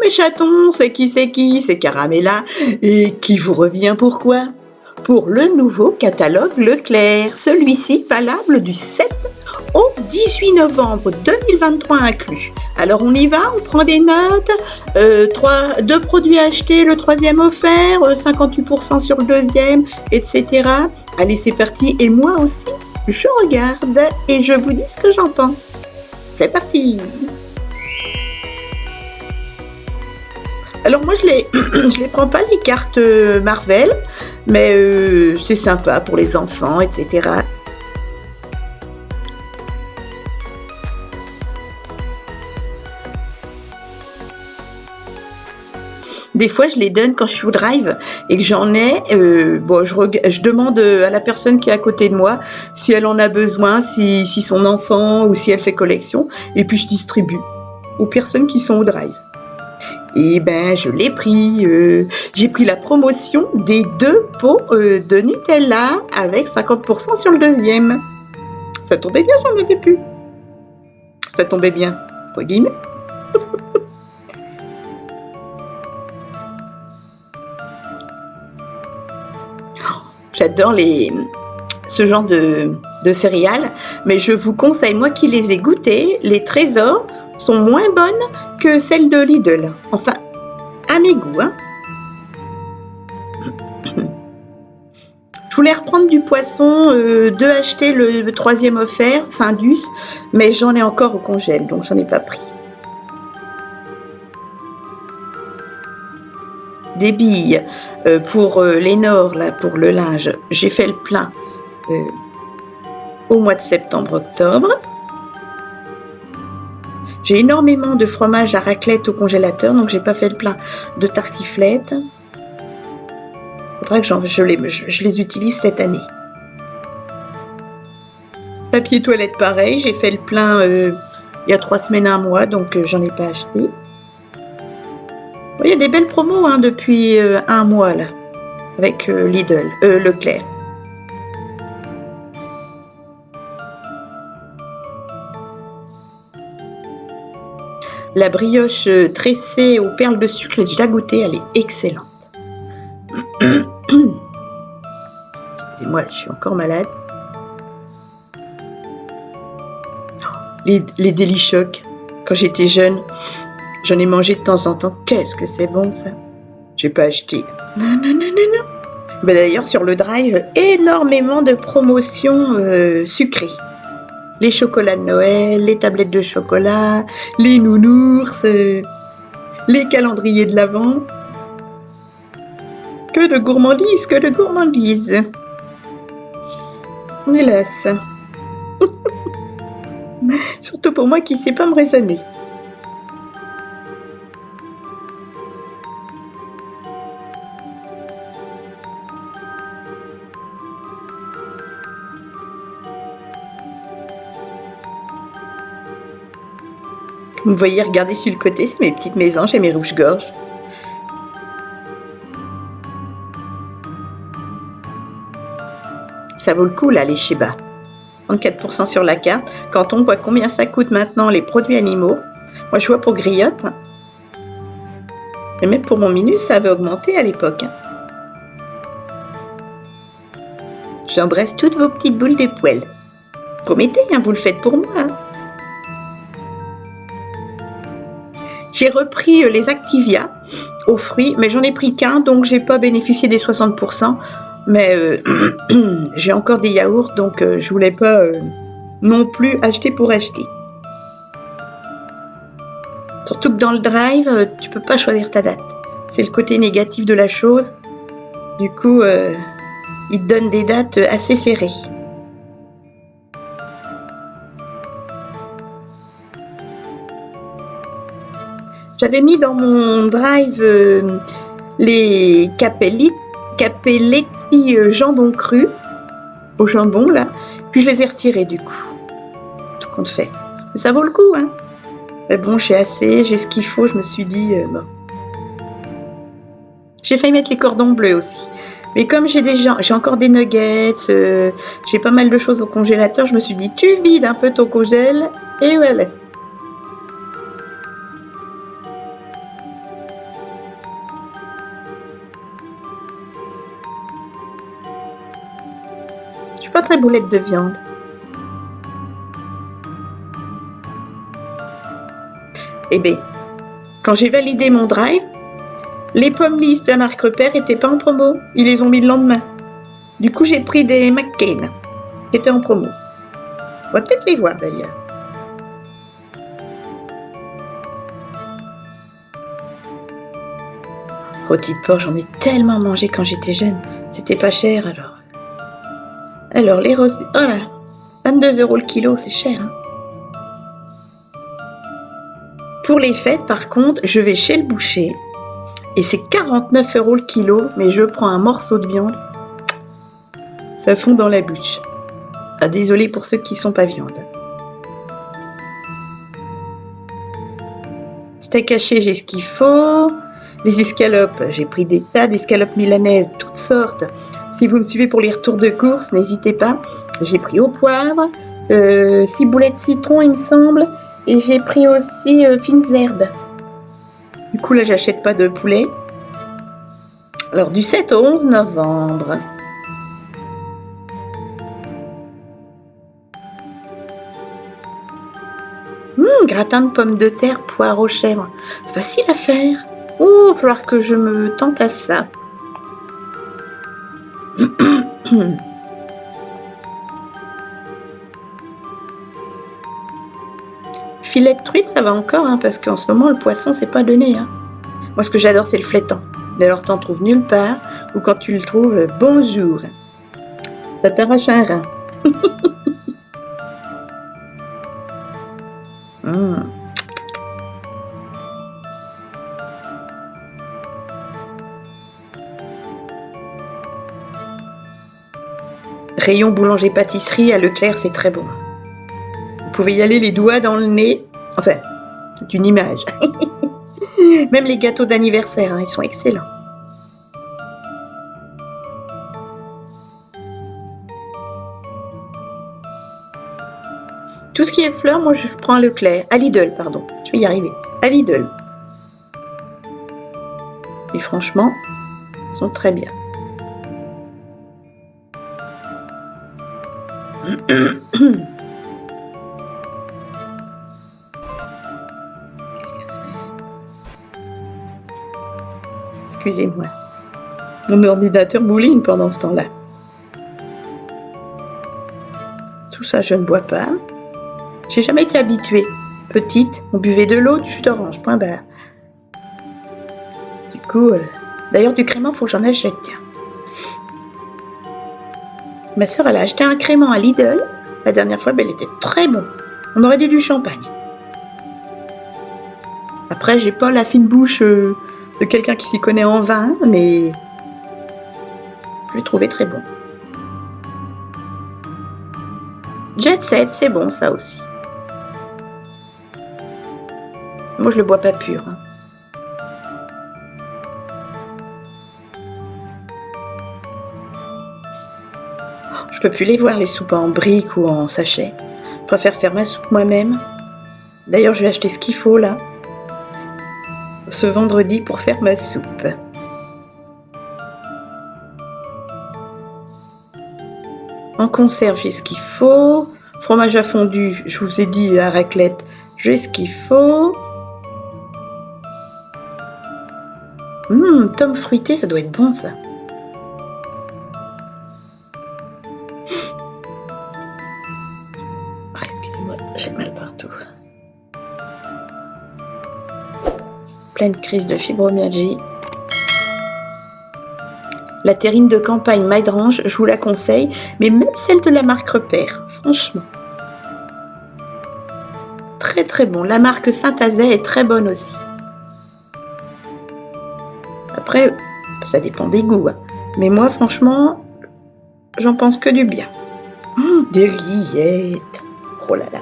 mes chatons, c'est qui, c'est Caramella. Et qui vous revient pourquoi? Pour le nouveau catalogue Leclerc, celui-ci valable du 7 au 18 novembre 2023 inclus. Alors on y va, on prend des notes, 2 produits achetés, le troisième offert, 58% sur le deuxième, etc. Allez, c'est parti, et moi aussi, je regarde et je vous dis ce que j'en pense. C'est parti! Alors moi je les prends pas les cartes Marvel, mais c'est sympa pour les enfants, etc. Des fois, je les donne quand je suis au drive et que j'en ai. Je demande à la personne qui est à côté de moi si elle en a besoin, si son enfant ou si elle fait collection. Et puis, je distribue aux personnes qui sont au drive. Et ben, je l'ai pris. J'ai pris la promotion des 2 pots de Nutella avec 50% sur le deuxième. Ça tombait bien, j'en avais plus. Ça tombait bien, entre guillemets. J'adore ce genre de céréales, mais je vous conseille, moi qui les ai goûtées, les Trésors sont moins bonnes que celles de Lidl. Enfin, à mes goûts. Hein. Je voulais reprendre du poisson, de acheter le troisième offert, Findus, mais j'en ai encore au congèle, donc j'en ai pas pris. Des billes pour Lénore, là, pour le linge, j'ai fait le plein au mois de septembre-octobre. J'ai énormément de fromage à raclette au congélateur, donc j'ai pas fait le plein de tartiflette. Faudra que je les utilise cette année. Papier toilette pareil, j'ai fait le plein il y a 3 semaines, 1 mois, donc j'en ai pas acheté. Il y a des belles promos hein, depuis 1 mois là, avec Leclerc. La brioche tressée aux perles de sucre, j'ai déjà goûté, elle est excellente. Excusez-moi, je suis encore malade. Les Délichocs, quand j'étais jeune, j'en ai mangé de temps en temps. Qu'est-ce que c'est bon ça? J'ai pas acheté. Non. Ben, d'ailleurs, sur le drive, énormément de promotions sucrées. Les chocolats de Noël, les tablettes de chocolat, les nounours, les calendriers de l'Avent. Que de gourmandises. Hélas. Surtout pour moi qui ne sais pas me raisonner. Vous me voyez regarder sur le côté, c'est mes petites mésanges et mes rouges-gorges. Ça vaut le coup là, les Sheba. 34% sur la carte. Quand on voit combien ça coûte maintenant les produits animaux, moi je vois pour Griotte, et même pour mon Minus, ça avait augmenté à l'époque. J'embrasse toutes vos petites boules de poêle. Promettez, hein, vous le faites pour moi. Hein. J'ai repris les Activia aux fruits, mais j'en ai pris qu'un, donc j'ai pas bénéficié des 60%. Mais j'ai encore des yaourts, donc je voulais pas non plus acheter pour acheter. Surtout que dans le drive, tu peux pas choisir ta date. C'est le côté négatif de la chose. Du coup, ils te donnent des dates assez serrées. J'avais mis dans mon drive les Capelletti jambon cru au jambon là, puis je les ai retirés du coup. Tout compte fait. Mais ça vaut le coup, hein. Mais bon, j'ai ce qu'il faut, je me suis dit bon. J'ai failli mettre les cordons bleus aussi. Mais comme j'ai encore des nuggets, j'ai pas mal de choses au congélateur, je me suis dit tu vides un peu ton congèle et voilà. pas très boulette de viande. Eh bien, quand j'ai validé mon drive, les pommes lisses de la marque Repère n'étaient pas en promo. Ils les ont mis le lendemain. Du coup, j'ai pris des McCain qui étaient en promo. On va peut-être les voir d'ailleurs. Rôti de porc, j'en ai tellement mangé quand j'étais jeune. C'était pas cher alors. Alors, les roses... Oh là, 22 € le kilo, c'est cher. Hein. Pour les fêtes, par contre, je vais chez le boucher. Et c'est 49 € le kilo, mais je prends un morceau de viande. Ça fond dans la bouche. Ah, désolé pour ceux qui sont pas viande. Steak haché, j'ai ce qu'il faut. Les escalopes, j'ai pris des tas d'escalopes milanaises, toutes sortes. Si vous me suivez pour les retours de course, n'hésitez pas. J'ai pris au poivre, 6 boulettes de citron, il me semble. Et j'ai pris aussi fines herbes. Du coup, là, j'achète pas de poulet. Alors, du 7 au 11 novembre. Gratin de pommes de terre, poire chèvre. C'est facile à faire. Oh, il va falloir que je me tente à ça. Filet de truite, ça va encore, hein, parce qu'en ce moment, le poisson, c'est pas donné. Hein. Moi, ce que j'adore, c'est le flétan. Mais alors, t'en trouves nulle part, ou quand tu le trouves, bonjour. Ça t'arrache un rein. Rayon boulanger-pâtisserie à Leclerc, c'est très bon. Vous pouvez y aller les doigts dans le nez. Enfin, c'est une image. Même les gâteaux d'anniversaire, hein, ils sont excellents. Tout ce qui est fleurs, moi je prends à Leclerc. À Lidl, pardon. Je vais y arriver. À Lidl. Et franchement, ils sont très bien. Excusez-moi. Mon ordinateur mouline pendant ce temps-là. Tout ça, je ne bois pas. J'ai jamais été habituée. Petite, on buvait de l'eau, du jus d'orange, point barre. Du coup, d'ailleurs, du crément, faut que j'en achète, tiens. Ma soeur, elle a acheté un crément à Lidl. La dernière fois, il était très bon. On aurait dit du champagne. Après, j'ai pas la fine bouche de quelqu'un qui s'y connaît en vin, mais je l'ai trouvé très bon. Jet Set, c'est bon ça aussi. Moi, je le bois pas pur. Hein. Je peux plus les voir, les soupes en briques ou en sachet. Je préfère faire ma soupe moi-même. D'ailleurs, je vais acheter ce qu'il faut là, ce vendredi pour faire ma soupe. En conserve, j'ai ce qu'il faut. Fromage à fondu, je vous ai dit à raclette, j'ai ce qu'il faut. Tome fruité, ça doit être bon ça. Excusez-moi, j'ai mal partout. Pleine crise de fibromyalgie. La terrine de campagne Maidrange, je vous la conseille, mais même celle de la marque Repère, franchement. Très très bon. La marque Saint-Azet est très bonne aussi. Après, ça dépend des goûts. Hein. Mais moi, franchement, j'en pense que du bien. Des rillettes. Oh là là.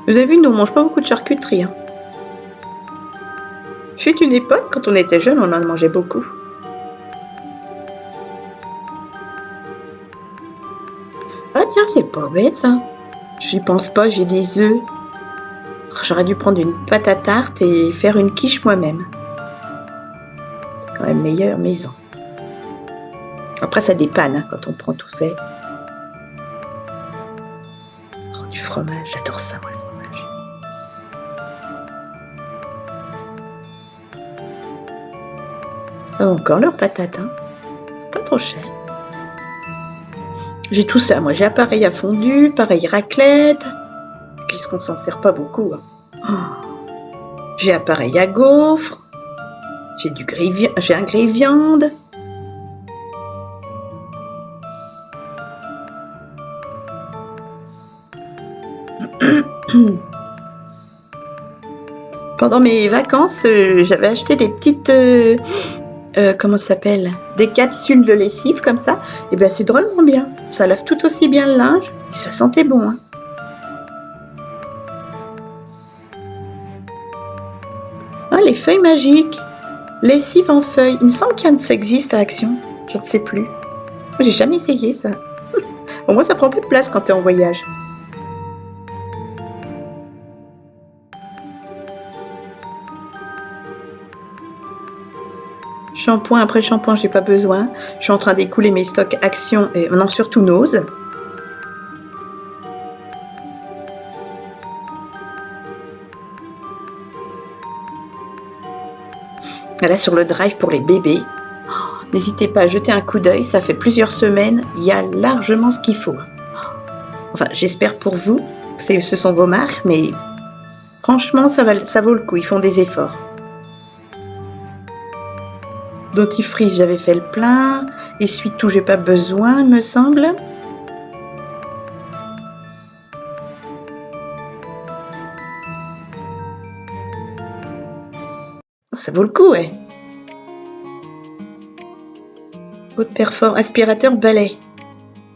Vous avez vu, nous, on mange pas beaucoup de charcuterie. Hein. Fut une époque, quand on était jeune, on en mangeait beaucoup. Ah tiens, c'est pas bête ça. J'y pense pas, j'ai des œufs. J'aurais dû prendre une pâte à tarte et faire une quiche moi-même. C'est quand même meilleur maison. Après, ça dépanne hein, quand on prend tout fait. fromage, j'adore ça, moi, le fromage. Ah, encore leurs patates, hein. C'est pas trop cher. J'ai tout ça, moi. J'ai appareil à fondu, pareil raclette. Qu'est-ce qu'on s'en sert pas beaucoup, hein. Oh. J'ai appareil à gaufres. J'ai un grille-viande. Pendant mes vacances, j'avais acheté des petites, comment ça s'appelle? Des capsules de lessive comme ça. Et ben c'est drôlement bien. Ça lave tout aussi bien le linge et ça sentait bon, hein. Ah, les feuilles magiques. Lessive en feuilles. Il me semble que ça existe à Action. Je ne sais plus. J'ai jamais essayé ça. Au moins ça prend peu de place quand tu es en voyage. Shampoing après shampoing, j'ai pas besoin. Je suis en train d'écouler mes stocks Action et non, surtout Nose. Là sur le drive pour les bébés. Oh, n'hésitez pas à jeter un coup d'œil, ça fait plusieurs semaines, il y a largement ce qu'il faut. Enfin, j'espère pour vous que ce sont vos marques, mais franchement, ça vaut le coup, ils font des efforts. Dentifrice, j'avais fait le plein. Essuie-tout, j'ai pas besoin, il me semble. Ça vaut le coup, ouais. Haute performance, aspirateur balai.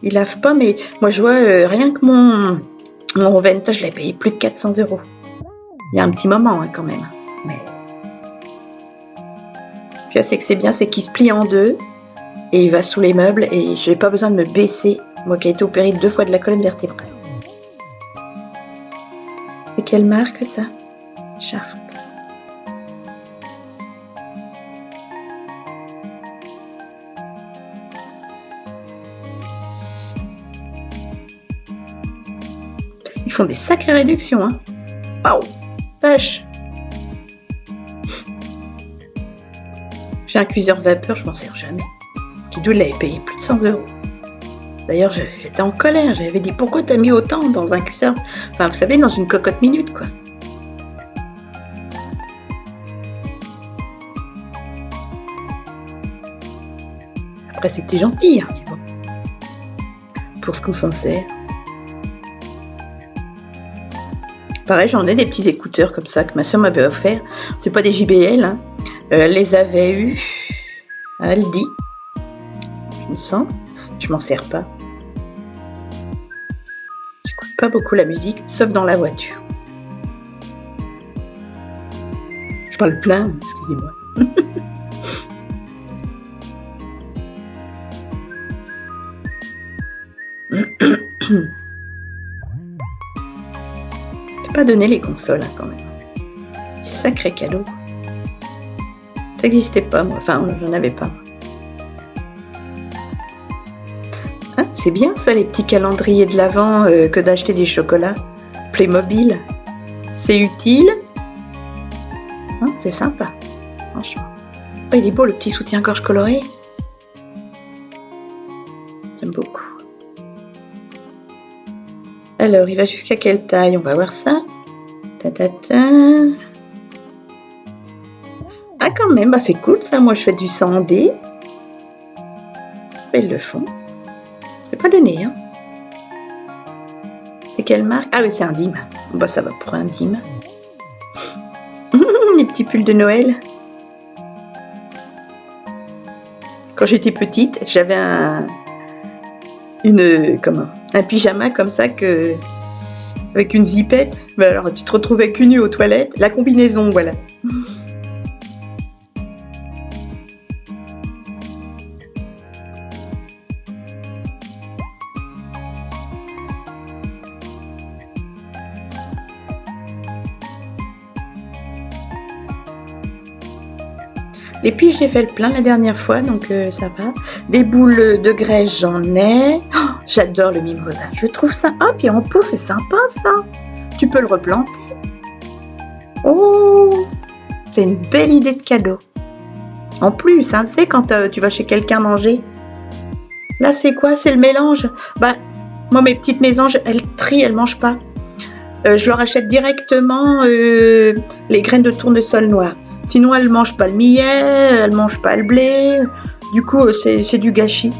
Il lave pas, mais moi je vois rien que mon Venta, je l'ai payé plus de 400 €. Il y a un petit moment, hein, quand même. Mais ce qu'il y a, c'est que c'est bien, c'est qu'il se plie en deux et il va sous les meubles et j'ai pas besoin de me baisser. Moi qui ai été opérée 2 fois de la colonne vertébrale. C'est quelle marque ça? Sharp. Ils font des sacrées réductions, hein. Waouh, vache. J'ai un cuiseur vapeur, je m'en sers jamais. Kidou l'avait payé plus de 100 €. D'ailleurs, j'étais en colère. J'avais dit pourquoi t'as mis autant dans un cuiseur? Enfin, vous savez, dans une cocotte minute, quoi. Après, c'était gentil, hein, mais bon. Pour ce qu'on s'en sert. Pareil, j'en ai des petits écouteurs comme ça que ma soeur m'avait offert. C'est pas des JBL, hein. Elle les avait eus à Aldi, il me semble. Je m'en sers pas. J'écoute pas beaucoup la musique, sauf dans la voiture. Je parle plein, excusez-moi. T'as pas donné les consoles, hein, quand même. Sacré cadeau. Ça n'existait pas, moi. Enfin, j'en avais pas. Ah, c'est bien ça, les petits calendriers de l'Avent que d'acheter des chocolats. Playmobil. C'est utile. Hein, c'est sympa, franchement. Oh, il est beau, le petit soutien-gorge coloré. J'aime beaucoup. Alors, il va jusqu'à quelle taille? On va voir ça. Ah, quand même, bah, c'est cool ça. Moi, je fais du 100D. Ils le font. C'est pas donné, hein. C'est quelle marque? Ah oui, c'est un Dim. Bah, ça va pour un Dim. Les petits pulls de Noël. Quand j'étais petite, j'avais un pyjama comme ça avec une zippette. Bah alors, tu te retrouvais cul nu aux toilettes. La combinaison, voilà. Les piges, j'ai fait le plein la dernière fois, donc ça va. Des boules de graisse, j'en ai. Oh, j'adore le mimosa. Je trouve ça... Ah, puis en pot, c'est sympa, ça. Tu peux le replanter. Oh, c'est une belle idée de cadeau. En plus, hein, tu sais, quand tu vas chez quelqu'un manger. Là, c'est quoi? C'est le mélange. Bah, moi, mes petites mésanges, elles trient, elles mangent pas. Je leur achète directement les graines de tournesol noir. Sinon, elles ne mangent pas le millet, elles ne mangent pas le blé. Du coup, c'est du gâchis.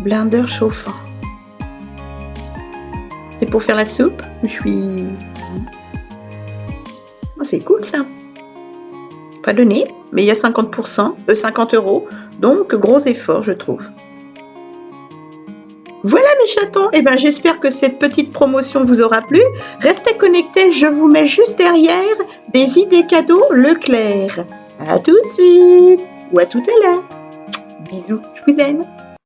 Blender chauffant. C'est pour faire la soupe. Je suis... Oh, c'est cool ça. Pas donné, mais il y a 50%, 50 €. Donc, gros effort, je trouve. Voilà mes chatons, et ben j'espère que cette petite promotion vous aura plu. Restez connectés, je vous mets juste derrière des idées cadeaux Leclerc. À tout de suite, ou à tout à l'heure. Bisous, je vous aime.